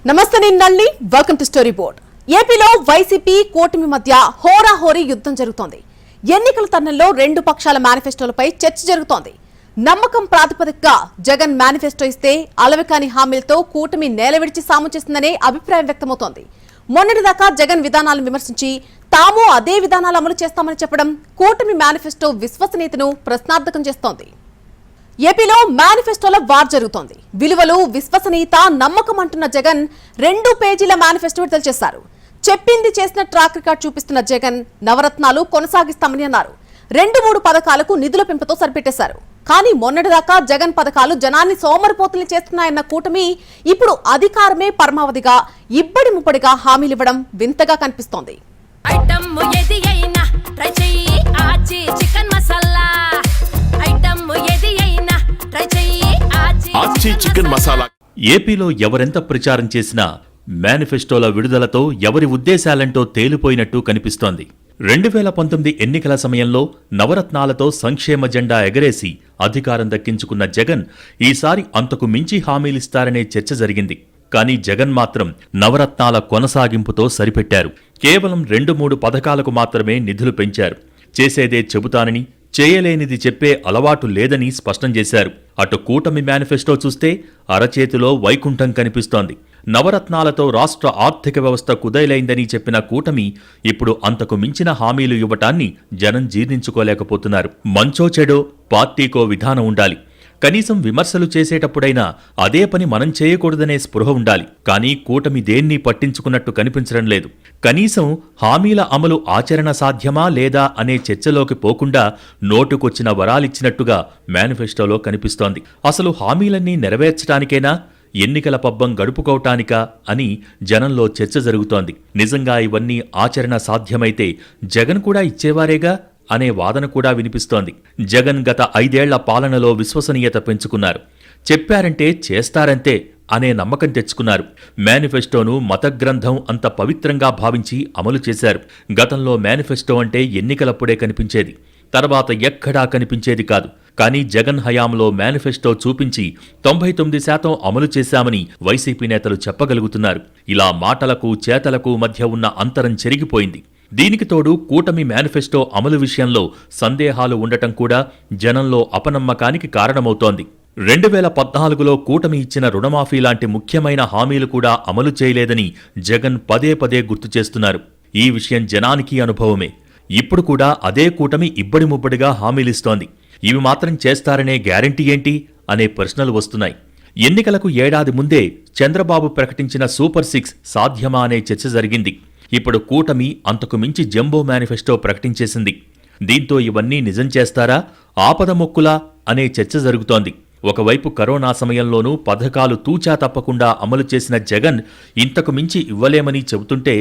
నమస్తే, నేను Nalini. Welcome to story board. ఏపీలో వైసీపీ కూటమి మధ్య హోరాహోరీ యుద్ధం జరుగుతోంది. ఎన్నికల తరుణంలో రెండు పక్షాల మేనిఫెస్టోలపై చర్చ జరుగుతోంది. నమ్మకం ప్రాతిపదికగా జగన్ మేనిఫెస్టో ఇస్తే అలవికాని హామీలతో కూటమి నేలవిడిచి సాము చేస్తుందనే అభిప్రాయం వ్యక్తమవుతోంది. మొన్నటిదాకా జగన్ విధానాలను విమర్శించి తాము అదే విధానాలు అమలు చేస్తామని చెప్పడం కూటమి మేనిఫెస్టో విశ్వసనీయతను ప్రశ్నార్థకం చేస్తోంది. ఏపీలో మేనిఫెస్టోల వార్ జరుగుతోంది. విలువలు, విశ్వసనీయత, నమ్మకం అంటున్న జగన్ 2 పేజీల మేనిఫెస్టో విడుదల చేశారు. చెప్పింది చేసిన ట్రాక్ రికార్డ్ చూపిస్తున్న జగన్ నవరత్నాలు కొనసాగిస్తామని అన్నారు. 2-3 పథకాలకు నిధుల పెంపుతో సరిపెట్టేశారు. కానీ మొన్నటిదాకా జగన్ పథకాలు జనాన్ని సోమరిపోతుల్ని చేస్తున్నాయన్న కూటమి ఇప్పుడు అధికారమే పరమావధిగా ఇబ్బడి ముబ్బడిగా హామీలివ్వడం వింతగా కనిపిస్తోంది. ఏపీలో ఎవరెంత ప్రచారం చేసినా మేనిఫెస్టోల విడుదలతో ఎవరి ఉద్దేశాలంటో తేలిపోయినట్టు కనిపిస్తోంది. 2019 ఎన్నికల సమయంలో నవరత్నాలతో సంక్షేమ జెండా ఎగరేసి అధికారం దక్కించుకున్న జగన్ ఈసారి అంతకు మించి హామీలిస్తారనే చర్చ జరిగింది. కానీ జగన్ మాత్రం నవరత్నాల కొనసాగింపుతో సరిపెట్టారు. కేవలం 2-3 పథకాలకు మాత్రమే నిధులు పెంచారు. చేసేదే చెబుతానని, చేయలేనిది చెప్పే అలవాటు లేదని స్పష్టం చేశారు. అటు కూటమి మేనిఫెస్టో చూస్తే అరచేతిలో వైకుంఠం కనిపిస్తోంది. నవరత్నాలతో రాష్ట్ర ఆర్థిక వ్యవస్థ కుదేలైందని చెప్పిన కూటమి ఇప్పుడు అంతకు మించిన హామీలు ఇవ్వటాన్ని జనం జీర్ణించుకోలేకపోతున్నారు. మంచో చెడో పార్టీకో విధానం ఉండాలి. కనీసం విమర్శలు చేసేటప్పుడైనా అదే పని మనం చేయకూడదనే స్పృహ ఉండాలి. కానీ కూటమి దేన్ని పట్టించుకున్నట్టు కనిపించడం లేదు. కనీసం హామీల అమలు ఆచరణ సాధ్యమా లేదా అనే చర్చలోకి పోకుండా నోటుకొచ్చిన వరాలిచ్చినట్టుగా మేనిఫెస్టోలో కనిపిస్తోంది. అసలు హామీలన్నీ నెరవేర్చడానికేనా, ఎన్నికల పబ్బం గడుపుకోవటానికా అని జనంలో చర్చ జరుగుతోంది. నిజంగా ఇవన్నీ ఆచరణ సాధ్యమైతే జగన్ కూడా ఇచ్చేవారేగా అనే వాదన కూడా వినిపిస్తోంది. జగన్ గత 5 ఏళ్ల పాలనలో విశ్వసనీయత పెంచుకున్నారు. చెప్పారంటే చేస్తారంతే అనే నమ్మకం తెచ్చుకున్నారు. మేనిఫెస్టోను మతగ్రంథం అంత పవిత్రంగా భావించి అమలు చేశారు. గతంలో మేనిఫెస్టో అంటే ఎన్నికలప్పుడే కనిపించేది, తర్వాత ఎక్కడా కనిపించేది కాదు. కానీ జగన్ హయాంలో మేనిఫెస్టో చూపించి 99% అమలు చేశామని వైసీపీ నేతలు చెప్పగలుగుతున్నారు. ఇలా మాటలకు చేతలకు మధ్య ఉన్న అంతరం చెరిగిపోయింది. దీనికి తోడు కూటమి మేనిఫెస్టో అమలు విషయంలో సందేహాలు ఉండటం కూడా జనంలో అపనమ్మకానికి కారణమవుతోంది. 2014లో కూటమి ఇచ్చిన రుణమాఫీ లాంటి ముఖ్యమైన హామీలు కూడా అమలు చేయలేదని జగన్ పదే పదే గుర్తు చేస్తున్నారు. ఈ విషయం జనానికి అనుభవమే. ఇప్పుడు కూడా అదే కూటమి ఇబ్బడి ముబ్బడిగా హామీలిస్తోంది. ఇవి మాత్రం చేస్తారనే గ్యారంటీ ఏంటి అనే ప్రశ్నలు వస్తున్నాయి. ఎన్నికలకు ఏడాది ముందే చంద్రబాబు ప్రకటించిన సూపర్ 6 సాధ్యమా అనే చర్చ జరిగింది. ఇప్పుడు కూటమి అంతకు మించి జంబో మేనిఫెస్టో ప్రకటించేసింది. దీంతో ఇవన్నీ నిజం చేస్తారా, ఆపద మొక్కులా అనే చర్చ జరుగుతోంది. ఒకవైపు కరోనా సమయంలోనూ పథకాలు తూచా తప్పకుండా అమలు చేసిన జగన్ ఇంతకు మించి ఇవ్వలేమని చెబుతుంటే,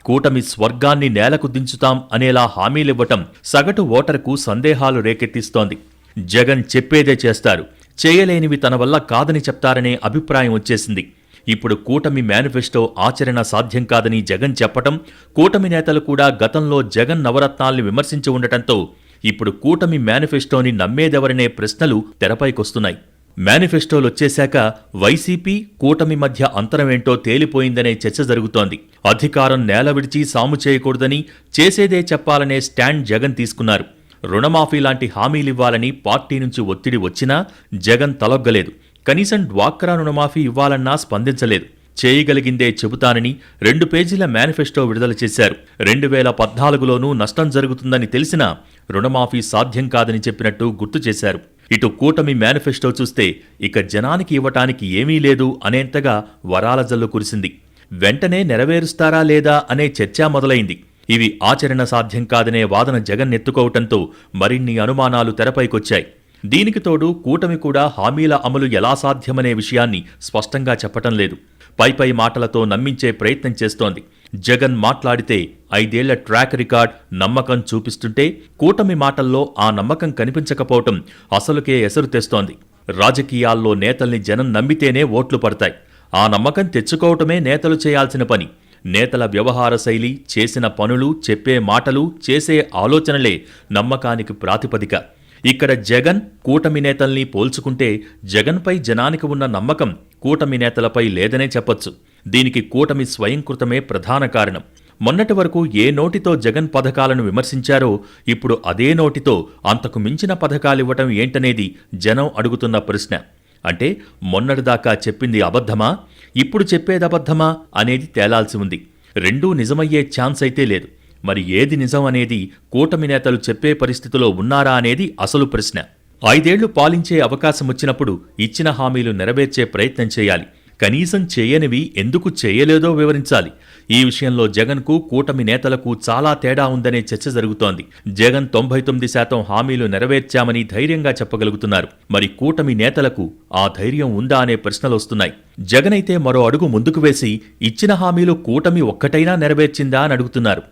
కూటమి స్వర్గాన్ని నేలకు దించుతాం అనేలా హామీలివ్వటం సగటు ఓటరుకు సందేహాలు రేకెత్తిస్తోంది. జగన్ చెప్పేదే చేస్తారు, చేయలేనివి తన వల్ల కాదని చెప్తారనే అభిప్రాయం వచ్చేసింది. ఇప్పుడు కూటమి మేనిఫెస్టో ఆచరణ సాధ్యం కాదని జగన్ చెప్పటం, కూటమి నేతలు కూడా గతంలో జగన్ నవరత్నాల్ని విమర్శించి ఉండటంతో ఇప్పుడు కూటమి మేనిఫెస్టోని నమ్మేదెవరనే ప్రశ్నలు తెరపైకొస్తున్నాయి. మేనిఫెస్టోలొచ్చేశాక వైసీపీ కూటమి మధ్య అంతరమేంటో తేలిపోయిందనే చర్చ జరుగుతోంది. అధికారం నేల విడిచి సాము చేయకూడదని, చేసేదే చెప్పాలనే స్టాండ్ జగన్ తీసుకున్నారు. రుణమాఫీ లాంటి హామీలివ్వాలని పార్టీ నుంచి ఒత్తిడి వచ్చినా జగన్ తలొగ్గలేదు. కనీసం డ్వాక్రా రుణమాఫీ ఇవ్వాలన్నా స్పందించలేదు. చేయగలిగిందే చెబుతానని 2 పేజీల మేనిఫెస్టో విడుదల చేశారు. 2014లోనూ నష్టం జరుగుతుందని తెలిసినా రుణమాఫీ సాధ్యం కాదని చెప్పినట్టు గుర్తు చేశారు. ఇటు కూటమి మేనిఫెస్టో చూస్తే ఇక జనానికి ఇవ్వటానికి ఏమీ లేదు అనేంతగా వరాల జల్లు కురిసింది. వెంటనే నెరవేరుస్తారా లేదా అనే చర్చ మొదలైంది. ఇవి ఆచరణ సాధ్యం కాదనే వాదన జగన్ ఎత్తుకోవటంతో మరిన్ని అనుమానాలు తెరపైకొచ్చాయి. దీనికి తోడు కూటమి కూడా హామీల అమలు ఎలా సాధ్యమనే విషయాన్ని స్పష్టంగా చెప్పటం లేదు. పైపై మాటలతో నమ్మించే ప్రయత్నం చేస్తోంది. జగన్ మాట్లాడితే 5 ఏళ్ల ట్రాక్ రికార్డ్, నమ్మకం చూపిస్తుంటే కూటమి మాటల్లో ఆ నమ్మకం కనిపించకపోవటం అసలుకే ఎసరు తెస్తోంది. రాజకీయాల్లో నేతల్ని జనం నమ్మితేనే ఓట్లు పడతాయి. ఆ నమ్మకం తెచ్చుకోవటమే నేతలు చేయాల్సిన పని. నేతల వ్యవహార శైలి, చేసిన పనులు, చెప్పే మాటలు, చేసే ఆలోచనలే నమ్మకానికి ప్రాతిపదిక. ఇక్కడ జగన్ కూటమి నేతల్ని పోల్చుకుంటే జగన్పై జనానికి ఉన్న నమ్మకం కూటమి నేతలపై లేదనే చెప్పొచ్చు. దీనికి కూటమి స్వయంకృతమే ప్రధాన కారణం. మొన్నటి వరకు ఏ నోటితో జగన్ పథకాలను విమర్శించారో ఇప్పుడు అదే నోటితో అంతకు మించిన పథకాలివ్వటం ఏంటనేది జనం అడుగుతున్న ప్రశ్న. అంటే మొన్నటిదాకా చెప్పింది అబద్ధమా, ఇప్పుడు చెప్పేది అబద్ధమా అనేది తేలాల్సి ఉంది. రెండూ నిజమయ్యే ఛాన్స్ అయితే లేదు. మరి ఏది నిజం అనేది కూటమి నేతలు చెప్పే పరిస్థితిలో ఉన్నారా అనేది అసలు ప్రశ్న. 5 ఏళ్లు పాలించే అవకాశం వచ్చినప్పుడు ఇచ్చిన హామీలు నెరవేర్చే ప్రయత్నం చేయాలి. కనీసం చేయనివి ఎందుకు చేయలేదో వివరించాలి. ఈ విషయంలో జగన్కు కూటమి నేతలకు చాలా తేడా ఉందనే చర్చ జరుగుతోంది. జగన్ 99% హామీలు నెరవేర్చామని ధైర్యంగా చెప్పగలుగుతున్నారు. మరి కూటమి నేతలకు ఆ ధైర్యం ఉందా అనే ప్రశ్నలొస్తున్నాయి. జగన్ అయితే మరో అడుగు ముందుకు వేసి ఇచ్చిన హామీలు కూటమి ఒక్కటైనా నెరవేర్చిందా అని అడుగుతున్నారు.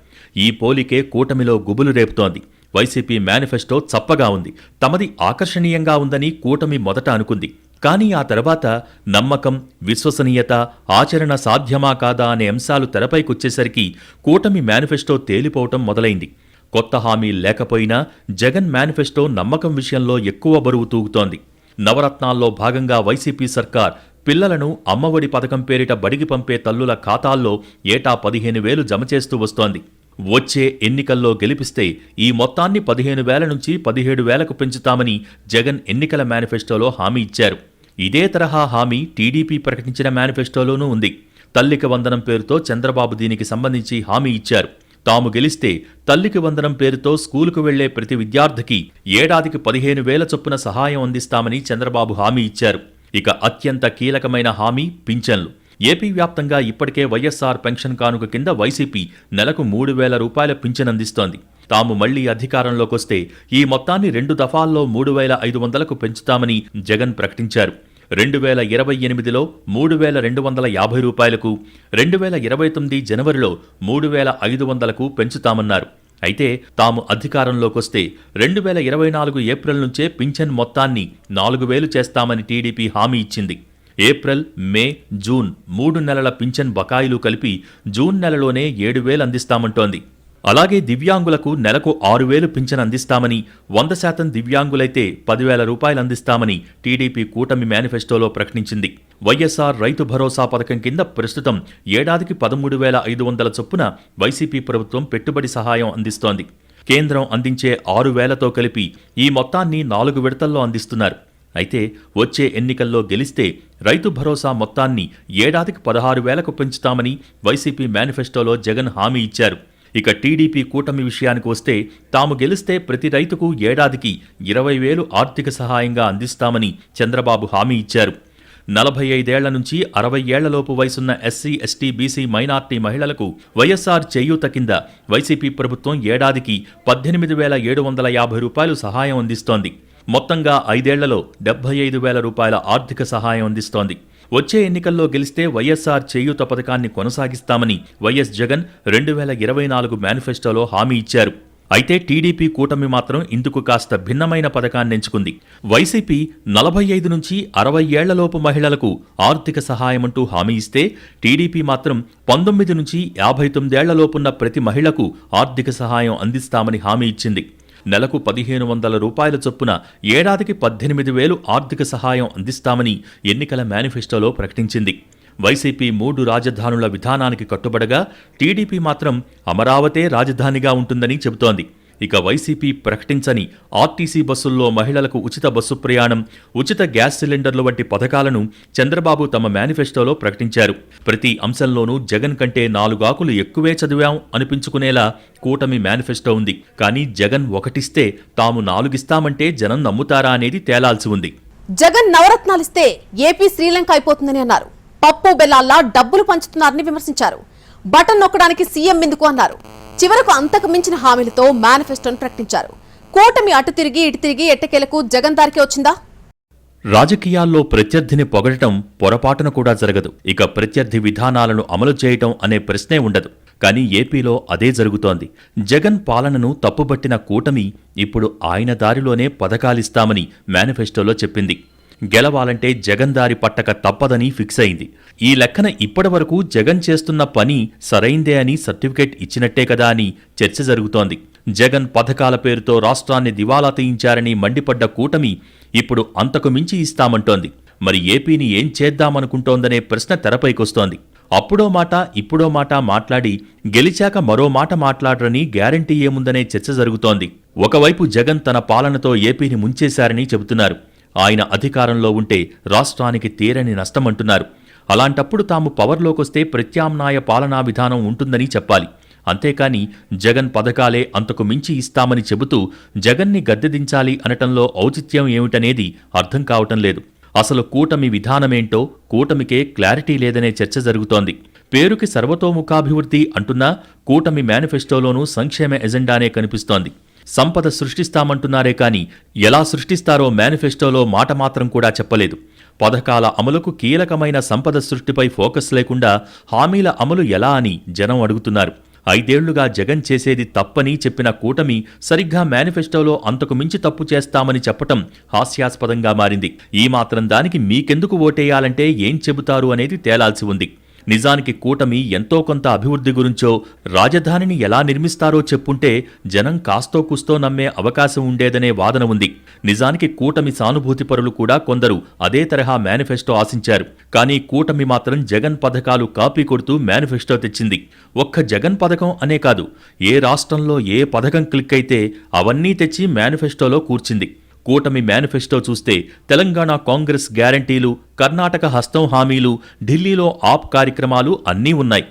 ఈ పోలికే కూటమిలో గుబులు రేపుతోంది. వైసీపీ మేనిఫెస్టో చప్పగా ఉంది. తమది ఆకర్షణీయంగా ఉందని కూటమి మొదట అనుకుంది. కానీ ఆ తర్వాత నమ్మకం, విశ్వసనీయత, ఆచరణ సాధ్యమా కాదా అనే అంశాలు తెరపైకొచ్చేసరికి కూటమి మేనిఫెస్టో తేలిపోవటం మొదలైంది. కొత్త హామీ లేకపోయినా జగన్ మేనిఫెస్టో నమ్మకం విషయంలో ఎక్కువ బరువు తూగుతోంది. నవరత్నాల్లో భాగంగా వైసీపీ సర్కార్ పిల్లలను అమ్మఒడి పథకం పేరిట బడికి పంపే తల్లుల ఖాతాల్లో ఏటా 15,000 జమ చేస్తూ వస్తోంది. వచ్చే ఎన్నికల్లో గెలిపిస్తే ఈ మొత్తాన్ని 15,000 నుంచి 17,000కు పెంచుతామని జగన్ ఎన్నికల మేనిఫెస్టోలో హామీ ఇచ్చారు. ఇదే తరహా హామీ టీడీపీ ప్రకటించిన మేనిఫెస్టోలోనూ ఉంది. తల్లికి వందనం పేరుతో చంద్రబాబు దీనికి సంబంధించి హామీ ఇచ్చారు. తాము గెలిస్తే తల్లికి వందనం పేరుతో స్కూలుకు వెళ్లే ప్రతి విద్యార్థికి ఏడాదికి 15,000 చొప్పున సహాయం అందిస్తామని చంద్రబాబు హామీ ఇచ్చారు. ఇక అత్యంత కీలకమైన హామీ పింఛన్లు. ఏపీ వ్యాప్తంగా ఇప్పటికే వైఎస్ఆర్ పెన్షన్ కానుక కింద వైసీపీ నెలకు 3,000 రూపాయల పింఛన్ అందిస్తోంది. తాము మళ్లీ అధికారంలోకొస్తే ఈ మొత్తాన్ని 2 దఫాల్లో 3,500కు పెంచుతామని జగన్ ప్రకటించారు. 2028లో 3,250 రూపాయలకు, 2029 జనవరిలో 3,500కు పెంచుతామన్నారు. అయితే తాము అధికారంలోకొస్తే 2024 ఏప్రిల్ నుంచే పింఛన్ మొత్తాన్ని 4,000 చేస్తామని టీడీపీ హామీ ఇచ్చింది. ఏప్రిల్, మే, జూన్ 3 నెలల పింఛన్ బకాయిలు కలిపి జూన్ నెలలోనే 7,000 అందిస్తామంటోంది. అలాగే దివ్యాంగులకు నెలకు 6,000 పింఛన్ అందిస్తామని, 100% దివ్యాంగులైతే 10,000 రూపాయలు అందిస్తామని టీడీపీ కూటమి మేనిఫెస్టోలో ప్రకటించింది. వైఎస్ఆర్ రైతు భరోసా పథకం కింద ప్రస్తుతం ఏడాదికి 13,500 చొప్పున వైసీపీ ప్రభుత్వం పెట్టుబడి సహాయం అందిస్తోంది. కేంద్రం అందించే 6,000తో కలిపి ఈ మొత్తాన్ని 4 విడతల్లో అందిస్తున్నారు. అయితే వచ్చే ఎన్నికల్లో గెలిస్తే రైతు భరోసా మొత్తాన్ని ఏడాదికి 16,000కు పెంచుతామని వైసీపీ మేనిఫెస్టోలో జగన్ హామీ ఇచ్చారు. ఇక టీడీపీ కూటమి విషయానికి వస్తే తాము గెలిస్తే ప్రతి రైతుకు ఏడాదికి 20,000 ఆర్థిక సహాయంగా అందిస్తామని చంద్రబాబు హామీ ఇచ్చారు. 45 ఏళ్ల నుంచి 60 ఏళ్లలోపు వయసున్న ఎస్సీ, ఎస్టీ, బీసీ, మైనార్టీ మహిళలకు వైఎస్ఆర్ చేయూత కింద వైసీపీ ప్రభుత్వం ఏడాదికి 18,750 రూపాయలు సహాయం అందిస్తోంది. మొత్తంగా 5 ఏళ్లలో 75,000 రూపాయల ఆర్థిక సహాయం అందిస్తోంది. వచ్చే ఎన్నికల్లో గెలిస్తే వైఎస్ఆర్ చేయూత పథకాన్ని కొనసాగిస్తామని వైఎస్ జగన్ 2024 మేనిఫెస్టోలో హామీ ఇచ్చారు. అయితే టీడీపీ కూటమి మాత్రం ఇందుకు కాస్త భిన్నమైన పథకాన్ని ఎంచుకుంది. వైసీపీ 45 నుంచి 60 ఏళ్లలోపు మహిళలకు ఆర్థిక సహాయమంటూ హామీ ఇస్తే టీడీపీ మాత్రం 19 నుంచి 59 ఏళ్లలోపున్న ప్రతి మహిళకు ఆర్థిక సహాయం అందిస్తామని హామీ ఇచ్చింది. నెలకు 1,500 రూపాయల చొప్పున ఏడాదికి 18,000 ఆర్థిక సహాయం అందిస్తామని ఎన్నికల మేనిఫెస్టోలో ప్రకటించింది. వైసీపీ 3 రాజధానుల విధానానికి కట్టుబడగా టీడీపీ మాత్రం అమరావతే రాజధానిగా ఉంటుందని చెబుతోంది. ఇక వైసీపీ ప్రకటించని ఆర్టీసీ బస్సుల్లో మహిళలకు ఉచిత బస్సు ప్రయాణం, ఉచిత గ్యాస్ సిలిండర్లు వంటి పథకాలను చంద్రబాబు తమ మేనిఫెస్టోలో ప్రకటించారు. ప్రతి అంశంలోనూ జగన్ కంటే 4 ఆకులు ఎక్కువే చదివాం అనిపించుకునేలా కూటమి మేనిఫెస్టో ఉంది. కానీ జగన్ ఒకటిస్తే తాము 4 ఇస్తామంటే జనం నమ్ముతారా అనేది తేలాల్సి ఉంది. జగన్ నవరత్నాలిస్తే ఏపీ శ్రీలంక అయిపోతుందని అన్నారు. పప్పు బెల్లాల్లా డబ్బులు పంచుతున్నారని విమర్శించారు. బటన్ నొక్కడానికి సీఎం ఎందుకు అన్నారు. చివరకు అంతకు మించిన హామీలతో మేనిఫెస్టోను ప్రకటించారు. కూటమి అటు తిరిగి ఇటు తిరిగి ఎట్టకేలకు జగన్ దారికి వచ్చిందా? రాజకీయాల్లో ప్రత్యర్థిని పొగడటం పొరపాటున కూడా జరగదు. ఇక ప్రత్యర్థి విధానాలను అమలు చేయటం అనే ప్రశ్నే ఉండదు. కానీ ఏపీలో అదే జరుగుతోంది. జగన్ పాలనను తప్పుబట్టిన కూటమి ఇప్పుడు ఆయన దారిలోనే పథకాలిస్తామని మేనిఫెస్టోలో చెప్పింది. గెలవాలంటే జగన్ దారి పట్టక తప్పదని ఫిక్స్ అయింది. ఈ లెక్కన ఇప్పటివరకు జగన్ చేస్తున్న పని సరైందే అని సర్టిఫికెట్ ఇచ్చినట్టే కదా అని చర్చ జరుగుతోంది. జగన్ పథకాల పేరుతో రాష్ట్రాన్ని దివాలా తీయించారని మండిపడ్డ కూటమి ఇప్పుడు అంతకు మించి ఇస్తామంటోంది. మరి ఏపీని ఏం చేద్దామనుకుంటోందనే ప్రశ్న తెరపైకొస్తోంది. అప్పుడో మాట ఇప్పుడో మాట మాట్లాడి గెలిచాక మరో మాట మాట్లాడరని గ్యారంటీ ఏముందనే చర్చ జరుగుతోంది. ఒకవైపు జగన్ తన పాలనతో ఏపీని ముంచేశారని చెబుతున్నారు. ఆయన అధికారంలో ఉంటే రాష్ట్రానికి తీరని నష్టమంటున్నారు. అలాంటప్పుడు తాము పవర్లోకొస్తే ప్రత్యామ్నాయ పాలనా విధానం ఉంటుందని చెప్పాలి. అంతేకాని జగన్ పథకాలే అంతకు మించి ఇస్తామని చెబుతూ జగన్ని గద్దెదించాలి అనటంలో ఔచిత్యం ఏమిటనేది అర్థం కావటం లేదు. అసలు కూటమి విధానమేంటో కూటమికే క్లారిటీ లేదనే చర్చ జరుగుతోంది. పేరుకి సర్వతోముఖాభివృద్ధి అంటున్నా కూటమి మేనిఫెస్టోలోనూ సంక్షేమ ఎజెండానే కనిపిస్తోంది. సంపద సృష్టిస్తామంటున్నారే కాని ఎలా సృష్టిస్తారో మేనిఫెస్టోలో మాట మాత్రం కూడా చెప్పలేదు. పథకాల అమలుకు కీలకమైన సంపద సృష్టిపై ఫోకస్ లేకుండా హామీల అమలు ఎలా అని జనం అడుగుతున్నారు. 5 ఏళ్లుగా జగన్ చేసేది తప్పని చెప్పిన కూటమి సరిగ్గా మేనిఫెస్టోలో అంతకు మించి తప్పు చేస్తామని చెప్పటం హాస్యాస్పదంగా మారింది. ఈ మాత్రం దానికి మీకెందుకు ఓటేయాలంటే ఏం చెబుతారు అనేది తేలాల్సి ఉంది. నిజానికి కూటమి ఎంతో కొంత అభివృద్ధి గురించో రాజధానిని ఎలా నిర్మిస్తారో చెప్పుంటే జనం కాస్తో కుస్తో నమ్మే అవకాశం ఉండేదనే వాదన ఉంది. నిజానికి కూటమి సానుభూతిపరులు కూడా కొందరు అదే తరహా మేనిఫెస్టో ఆశించారు. కానీ కూటమి మాత్రం జగన్ పథకాలు కాపీ కొడుతూ మేనిఫెస్టో తెచ్చింది. ఒక్క జగన్ పథకం అనే కాదు, ఏ రాష్ట్రంలో ఏ పథకం క్లిక్ అయితే అవన్నీ తెచ్చి మేనిఫెస్టోలో కూర్చింది. కూటమి మేనిఫెస్టో చూస్తే తెలంగాణ కాంగ్రెస్ గ్యారంటీలు, కర్ణాటక హస్తం హామీలు, ఢిల్లీలో ఆప్ కార్యక్రమాలు అన్నీ ఉన్నాయి.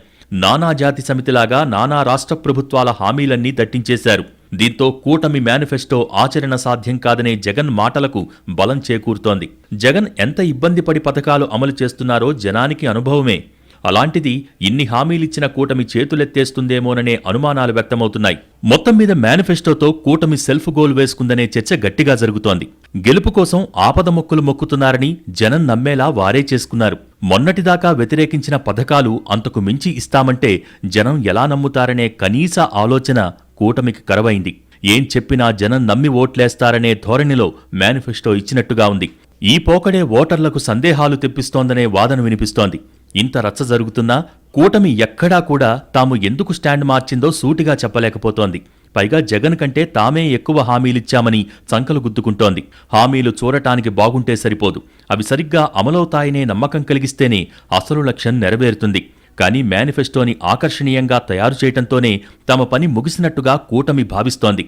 నానాజాతి సమితిలాగా నానా రాష్ట్ర ప్రభుత్వాల హామీలన్నీ దట్టించేశారు. దీంతో కూటమి మేనిఫెస్టో ఆచరణ సాధ్యం కాదనే జగన్ మాటలకు బలం చేకూరుతోంది. జగన్ ఎంత ఇబ్బంది పడి పథకాలు అమలు చేస్తున్నారో జనానికి అనుభవమే. అలాంటిది ఇన్ని హామీలిచ్చిన కూటమి చేతులెత్తేస్తుందేమోననే అనుమానాలు వ్యక్తమవుతున్నాయి. మొత్తం మీద మేనిఫెస్టోతో కూటమి సెల్ఫ్ గోల్ వేసుకుందనే చర్చ గట్టిగా జరుగుతోంది. గెలుపు కోసం ఆపద మొక్కులు మొక్కుతున్నారని జనం నమ్మేలా వారే చేసుకున్నారు. మొన్నటిదాకా వ్యతిరేకించిన పథకాలు అంతకు మించి ఇస్తామంటే జనం ఎలా నమ్ముతారనే కనీస ఆలోచన కూటమికి కరవైంది. ఏం చెప్పినా జనం నమ్మి ఓట్లేస్తారనే ధోరణిలో మేనిఫెస్టో ఇచ్చినట్టుగా ఉంది. ఈ పోకడే ఓటర్లకు సందేహాలు తెప్పిస్తోందనే వాదన వినిపిస్తోంది. ఇంత రచ్చ జరుగుతున్నా కూటమి ఎక్కడా కూడా తాము ఎందుకు స్టాండ్ మార్చిందో సూటిగా చెప్పలేకపోతోంది. పైగా జగన్ కంటే తామే ఎక్కువ హామీలిచ్చామని చంకలు గుద్దుకుంటోంది. హామీలు చూడటానికి బాగుంటే సరిపోదు, అవి సరిగ్గా అమలవుతాయనే నమ్మకం కలిగిస్తేనే అసలు లక్ష్యం నెరవేరుతుంది. కానీ మేనిఫెస్టోని ఆకర్షణీయంగా తయారు చేయటంతోనే తమ పని ముగిసినట్టుగా కూటమి భావిస్తోంది.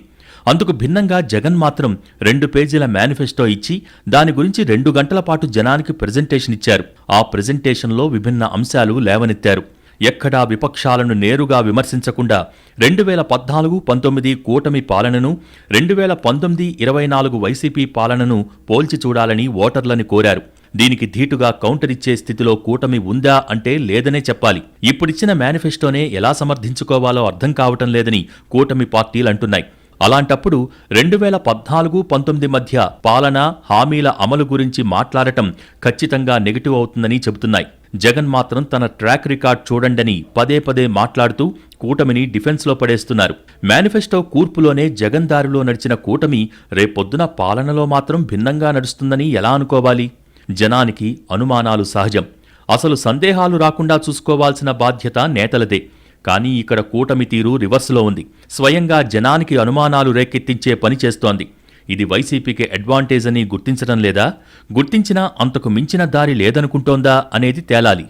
అందుకు భిన్నంగా జగన్ మాత్రం 2 పేజీల మేనిఫెస్టో ఇచ్చి దాని గురించి 2 గంటల పాటు జనానికి ప్రెజెంటేషన్ ఇచ్చారు. ఆ ప్రెజెంటేషన్లో విభిన్న అంశాలు లేవనెత్తారు. ఎక్కడా విపక్షాలను నేరుగా విమర్శించకుండా 2014-19 కూటమి పాలనను, 2019-24 వైసీపీ పాలనను పోల్చి చూడాలని ఓటర్లని కోరారు. దీనికి ధీటుగా కౌంటర్ ఇచ్చే స్థితిలో కూటమి ఉందా అంటే లేదనే చెప్పాలి. ఇప్పుడిచ్చిన మేనిఫెస్టోనే ఎలా సమర్థించుకోవాలో అర్థం కావటం లేదని కూటమి పార్టీలంటున్నాయి. అలాంటప్పుడు 2014-19 మధ్య పాలన, హామీల అమలు గురించి మాట్లాడటం ఖచ్చితంగా నెగటివ్ అవుతుందని చెబుతున్నాయి. జగన్ మాత్రం తన ట్రాక్ రికార్డ్ చూడండని పదే పదే మాట్లాడుతూ కూటమిని డిఫెన్స్లో పడేస్తున్నారు. మేనిఫెస్టో కూర్పులోనే జగన్ దారిలో నడిచిన కూటమి రేపొద్దున పాలనలో మాత్రం భిన్నంగా నడుస్తుందని ఎలా అనుకోవాలి? జనానికి అనుమానాలు సహజం. అసలు సందేహాలు రాకుండా చూసుకోవాల్సిన బాధ్యత నేతలదే. కానీ ఇక్కడ కూటమి తీరు రివర్స్లో ఉంది. స్వయంగా జనానికి అనుమానాలు రేకెత్తించే పని చేస్తోంది. ఇది వైసీపీకి అడ్వాంటేజ్ అని గుర్తించడం లేదా? గుర్తించినా అంతకు మించిన దారి లేదనుకుంటోందా అనేది తేలాలి.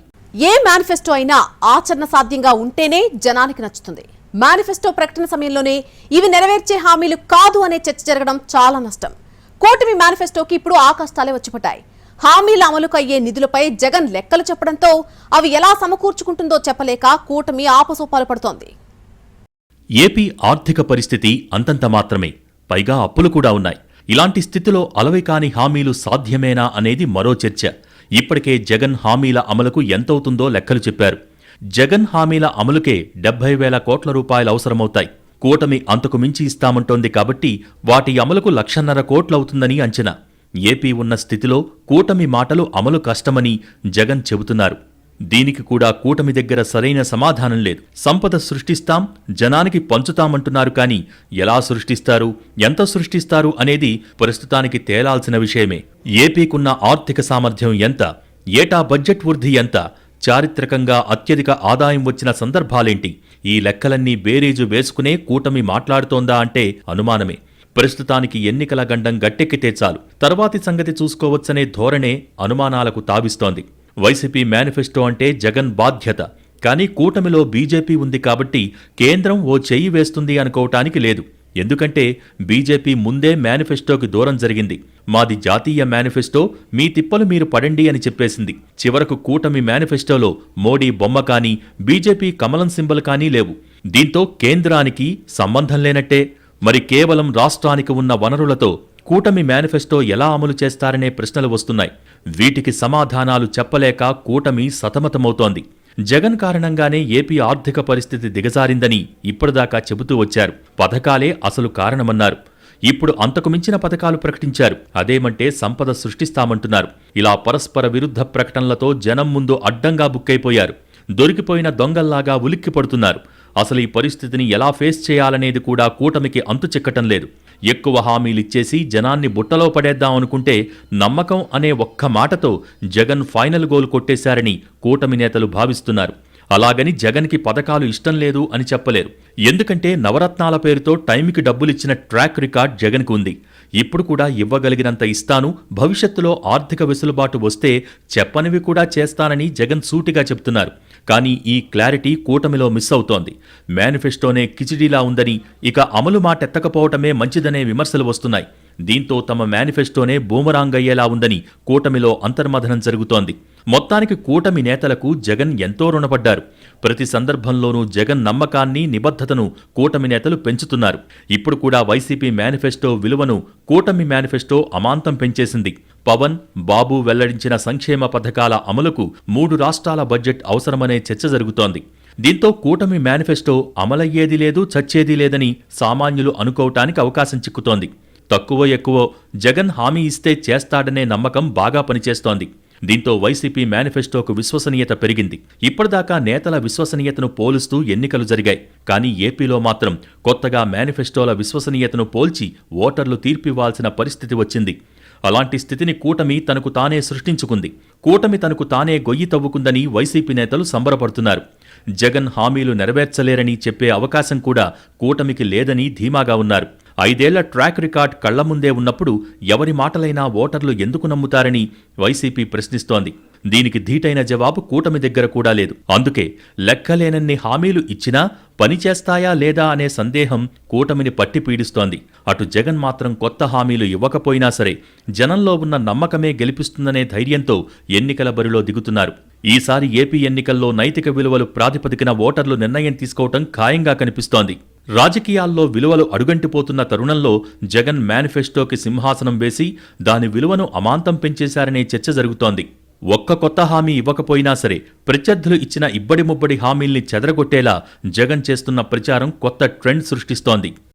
ఏ మేనిఫెస్టో అయినా ఆచరణ సాధ్యంగా ఉంటేనే జనానికి నచ్చుతుంది. మేనిఫెస్టో ప్రకటన సమయంలోనే ఇవి నెరవేర్చే హామీలు కాదు అనే చర్చ జరగడం చాలా నష్టం. కూటమి మేనిఫెస్టోకి ఇప్పుడు ఆ కష్టాలే వచ్చిపడ్డాయి. హామీల అమలుకు అయ్యే నిధులపై జగన్ లెక్కలు చెప్పడంతో అవి ఎలా సమకూర్చుకుంటుందో చెప్పలేక కూటమి ఆపసోపాలు పడుతోంది. ఏపీ ఆర్థిక పరిస్థితి అంతంత మాత్రమే, పైగా అప్పులు కూడా ఉన్నాయి. ఇలాంటి స్థితిలో అలవికాని హామీలు సాధ్యమేనా అనేది మరో చర్చ. ఇప్పటికే జగన్ హామీల అమలుకు ఎంతవుతుందో లెక్కలు చెప్పారు. జగన్ హామీల అమలుకే 70,000 కోట్ల రూపాయలు అవసరమవుతాయి. కూటమి అంతకు మించి ఇస్తామంటోంది కాబట్టి వాటి అమలుకు 1,50,000 కోట్లవుతుందని అంచనా. ఏపీ ఉన్న స్థితిలో కూటమి మాటలు అమలు కష్టమని జగన్ చెబుతున్నారు. దీనికి కూడా కూటమి దగ్గర సరైన సమాధానం లేదు. సంపద సృష్టిస్తాం, జనానికి పంచుతామంటున్నారు. కానీ ఎలా సృష్టిస్తారు, ఎంత సృష్టిస్తారు అనేది ప్రస్తుతానికి తేలాల్సిన విషయమే. ఏపీకున్న ఆర్థిక సామర్థ్యం ఎంత, ఏటా బడ్జెట్ వృద్ధి ఎంత, చారిత్రకంగా అత్యధిక ఆదాయం వచ్చిన సందర్భాలేంటి? ఈ లెక్కలన్నీ బేరీజు వేసుకునే కూటమి మాట్లాడుతోందా అంటే అనుమానమే. ప్రస్తుతానికి ఎన్నికల గండం గట్టెక్కితే చాలు, తర్వాతి సంగతి చూసుకోవచ్చనే ధోరణే అనుమానాలకు తావిస్తోంది. వైసీపీ మేనిఫెస్టో అంటే జగన్ బాధ్యత. కానీ కూటమిలో బీజేపీ ఉంది కాబట్టి కేంద్రం ఓ చెయ్యి వేస్తుంది అనుకోవటానికి లేదు. ఎందుకంటే బీజేపీ ముందే మేనిఫెస్టోకి దూరం జరిగింది. మాది జాతీయ మేనిఫెస్టో, మీ తిప్పలు మీరు పడండి అని చెప్పేసింది. చివరకు కూటమి మేనిఫెస్టోలో మోడీ బొమ్మ కానీ బీజేపీ కమలం సింబల్ కానీ లేవు. దీంతో కేంద్రానికి సంబంధం లేనట్టే. మరి కేవలం రాష్ట్రానికి ఉన్న వనరులతో కూటమి మేనిఫెస్టో ఎలా అమలు చేస్తారనే ప్రశ్నలు వస్తున్నాయి. వీటికి సమాధానాలు చెప్పలేక కూటమి సతమతమవుతోంది. జగన్ కారణంగానే ఏపీ ఆర్థిక పరిస్థితి దిగజారిందని ఇప్పటిదాకా చెబుతూ వచ్చారు. పథకాలే అసలు కారణమన్నారు. ఇప్పుడు అంతకు మించిన పథకాలు ప్రకటించారు. అదేమంటే సంపద సృష్టిస్తామంటున్నారు. ఇలా పరస్పర విరుద్ధ ప్రకటనలతో జనం ముందు అడ్డంగా బుక్కైపోయారు. దొరికిపోయిన దొంగల్లాగా ఉలిక్కి పడుతున్నారు. అసలు ఈ పరిస్థితిని ఎలా ఫేస్ చేయాలనేది కూడా కూటమికి అంతు చిక్కటం లేదు. ఎక్కువ హామీలిచ్చేసి జనాన్ని బుట్టలో పడేద్దాం అనుకుంటే నమ్మకం అనే ఒక్క మాటతో జగన్ ఫైనల్ గోల్ కొట్టేశారని కూటమి నేతలు భావిస్తున్నారు. అలాగని జగన్కి పథకాలు ఇష్టం లేదు అని చెప్పలేరు. ఎందుకంటే నవరత్నాల పేరుతో టైంకి డబ్బులిచ్చిన ట్రాక్ రికార్డ్ జగన్కు ఉంది. ఇప్పుడు కూడా ఇవ్వగలిగినంత ఇస్తాను, భవిష్యత్తులో ఆర్థిక వెసులుబాటు వస్తే చెప్పనివి కూడా చేస్తానని జగన్ సూటిగా చెప్తున్నారు. కానీ ఈ క్లారిటీ కూటమిలో మిస్ అవుతోంది. మేనిఫెస్టోనే కిచిడీలా ఉందని, ఇక అమలు మాటెత్తకపోవటమే మంచిదనే విమర్శలు వస్తున్నాయి. దీంతో తమ మేనిఫెస్టోనే బూమరాంగ్ అయ్యేలా ఉందని కూటమిలో అంతర్మథనం జరుగుతోంది. మొత్తానికి కూటమి నేతలకు జగన్ ఎంతో రుణపడ్డారు. ప్రతి సందర్భంలోనూ జగన్ నమ్మకాన్ని, నిబద్ధతను కూటమి నేతలు పెంచుతున్నారు. ఇప్పుడు కూడా వైసీపీ మేనిఫెస్టో విలువను కూటమి మేనిఫెస్టో అమాంతం పెంచేసింది. పవన్, బాబు వెల్లడించిన సంక్షేమ పథకాల అమలుకు 3 రాష్ట్రాల బడ్జెట్ అవసరమనే చర్చ జరుగుతోంది. దీంతో కూటమి మేనిఫెస్టో అమలయ్యేది లేదు, చచ్చేది లేదని సామాన్యులు అనుకోవటానికి అవకాశం చిక్కుతోంది. తక్కువ ఎక్కువో జగన్ హామీ ఇస్తే చేస్తాడనే నమ్మకం బాగా పనిచేస్తోంది. దీంతో వైసీపీ మేనిఫెస్టోకు విశ్వసనీయత పెరిగింది. ఇప్పటిదాకా నేతల విశ్వసనీయతను పోలుస్తూ ఎన్నికలు జరిగాయి. కానీ ఏపీలో మాత్రం కొత్తగా మేనిఫెస్టోల విశ్వసనీయతను పోల్చి ఓటర్లు తీర్పివ్వాల్సిన పరిస్థితి వచ్చింది. అలాంటి స్థితిని కూటమి తనకు తానే సృష్టించుకుంది. కూటమి తనకు తానే గొయ్యి తవ్వుకుందని వైసీపీ నేతలు సంబరపడుతున్నారు. జగన్ హామీలు నెరవేర్చలేరని చెప్పే అవకాశం కూడా కూటమికి లేదని ధీమాగా ఉన్నారు. 5 ఏళ్ల ట్రాక్ రికార్డ్ కళ్ల ముందే ఉన్నప్పుడు ఎవరి మాటలైనా ఓటర్లు ఎందుకు నమ్ముతారని వైసీపీ ప్రశ్నిస్తోంది. దీనికి ధీటైన జవాబు కూటమి దగ్గర కూడా లేదు. అందుకే లెక్కలేనన్ని హామీలు ఇచ్చినా పనిచేస్తాయా లేదా అనే సందేహం కూటమిని పట్టి పీడిస్తోంది. అటు జగన్ మాత్రం కొత్త హామీలు ఇవ్వకపోయినా సరే జనంలో ఉన్న నమ్మకమే గెలిపిస్తుందనే ధైర్యంతో ఎన్నికల బరిలో దిగుతున్నారు. ఈసారి ఏపీ ఎన్నికల్లో నైతిక విలువలు ప్రాతిపదికన ఓటర్లు నిర్ణయం తీసుకోవటం ఖాయంగా కనిపిస్తోంది. రాజకీయాల్లో విలువలు అడుగంటిపోతున్న తరుణంలో జగన్ మేనిఫెస్టోకి సింహాసనం వేసి దాని విలువను అమాంతం పెంచేశారనే చర్చ జరుగుతోంది. ఒక్క కొత్త హామీ ఇవ్వకపోయినా సరే ప్రత్యర్థులు ఇచ్చిన ఇబ్బడి ముబ్బడి హామీల్ని చెదరగొట్టేలా జగన్ చేస్తున్న ప్రచారం కొత్త ట్రెండ్ సృష్టిస్తోంది.